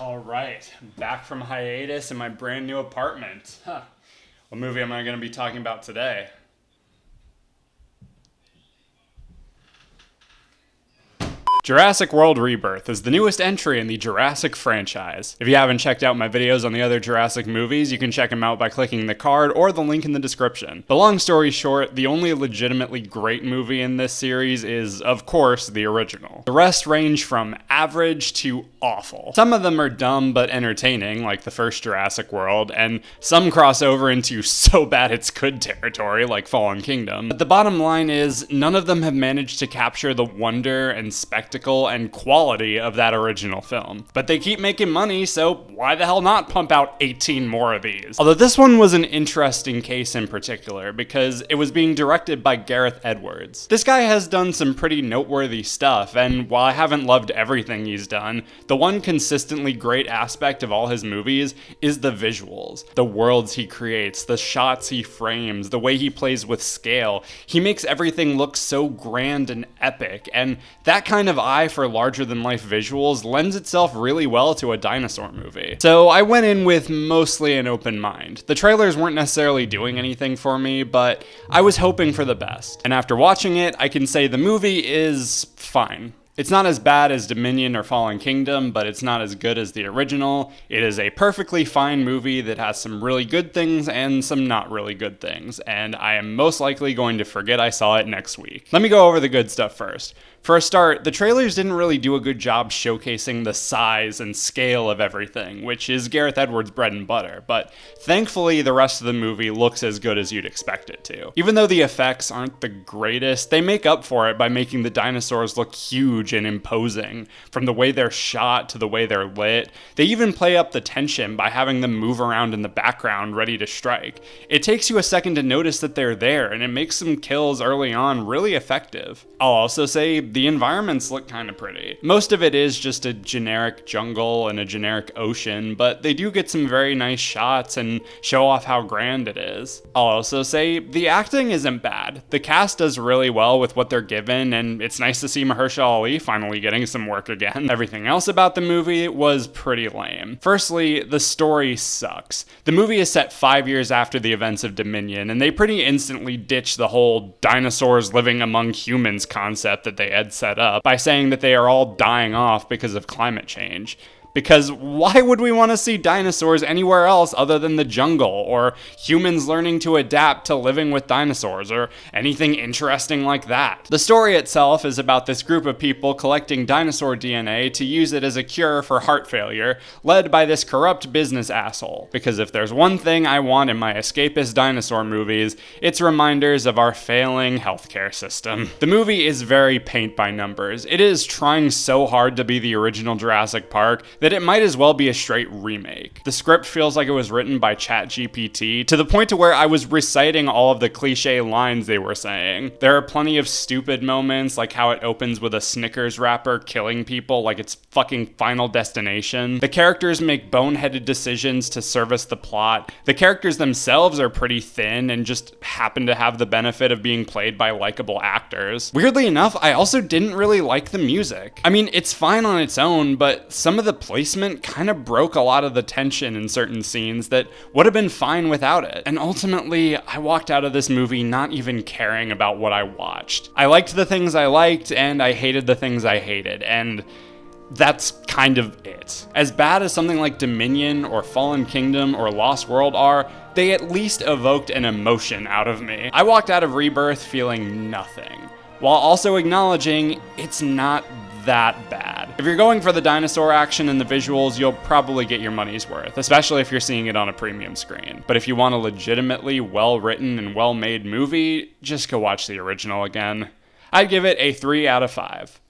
All right, back from hiatus in my brand new apartment. What movie am I going to be talking about today? Jurassic World Rebirth is the newest entry in the Jurassic franchise. If you haven't checked out my videos on the other Jurassic movies, you can check them out by clicking the card or the link in the description. But long story short, the only legitimately great movie in this series is, of course, the original. The rest range from average to awful. Some of them are dumb but entertaining, like the first Jurassic World, and some cross over into so bad it's good territory, like Fallen Kingdom. But the bottom line is, none of them have managed to capture the wonder and spectacle and quality of that original film. But they keep making money, so why the hell not pump out 18 more of these? Although this one was an interesting case in particular, because it was being directed by Gareth Edwards. This guy has done some pretty noteworthy stuff, and while I haven't loved everything he's done, the one consistently great aspect of all his movies is the visuals. The worlds he creates, the shots he frames, the way he plays with scale. He makes everything look so grand and epic, and that kind of eye for larger-than-life visuals lends itself really well to a dinosaur movie. So I went in with mostly an open mind. The trailers weren't necessarily doing anything for me, but I was hoping for the best. And after watching it, I can say the movie is fine. It's not as bad as Dominion or Fallen Kingdom, but it's not as good as the original. It is a perfectly fine movie that has some really good things and some not really good things, and I am most likely going to forget I saw it next week. Let me go over the good stuff first. For a start, the trailers didn't really do a good job showcasing the size and scale of everything, which is Gareth Edwards' bread and butter, but thankfully the rest of the movie looks as good as you'd expect it to. Even though the effects aren't the greatest, they make up for it by making the dinosaurs look huge and imposing, from the way they're shot to the way they're lit. They even play up the tension by having them move around in the background ready to strike. It takes you a second to notice that they're there, and it makes some kills early on really effective. I'll also say the environments look kind of pretty. Most of it is just a generic jungle and a generic ocean, but they do get some very nice shots and show off how grand it is. I'll also say the acting isn't bad. The cast does really well with what they're given, and it's nice to see Mahershala Ali finally getting some work again. Everything else about the movie was pretty lame. Firstly, the story sucks. The movie is set 5 years after the events of Dominion, and they pretty instantly ditch the whole dinosaurs living among humans concept that they had set up by saying that they are all dying off because of climate change. Because why would we want to see dinosaurs anywhere else other than the jungle, or humans learning to adapt to living with dinosaurs, or anything interesting like that? The story itself is about this group of people collecting dinosaur DNA to use it as a cure for heart failure, led by this corrupt business asshole. Because if there's one thing I want in my escapist dinosaur movies, it's reminders of our failing healthcare system. The movie is very paint by numbers. It is trying so hard to be the original Jurassic Park that it might as well be a straight remake. The script feels like it was written by ChatGPT, to the point to where I was reciting all of the cliche lines they were saying. There are plenty of stupid moments, like how it opens with a Snickers wrapper killing people like it's fucking Final Destination. The characters make boneheaded decisions to service the plot. The characters themselves are pretty thin and just happen to have the benefit of being played by likable actors. Weirdly enough, I also didn't really like the music. I mean, it's fine on its own, but some of the placement kind of broke a lot of the tension in certain scenes that would have been fine without it. And ultimately, I walked out of this movie not even caring about what I watched. I liked the things I liked, and I hated the things I hated, and that's kind of it. As bad as something like Dominion or Fallen Kingdom or Lost World are, they at least evoked an emotion out of me. I walked out of Rebirth feeling nothing, while also acknowledging it's not that bad. If you're going for the dinosaur action and the visuals, you'll probably get your money's worth, especially if you're seeing it on a premium screen. But if you want a legitimately well-written and well-made movie, just go watch the original again. I'd give it a 3 out of 5.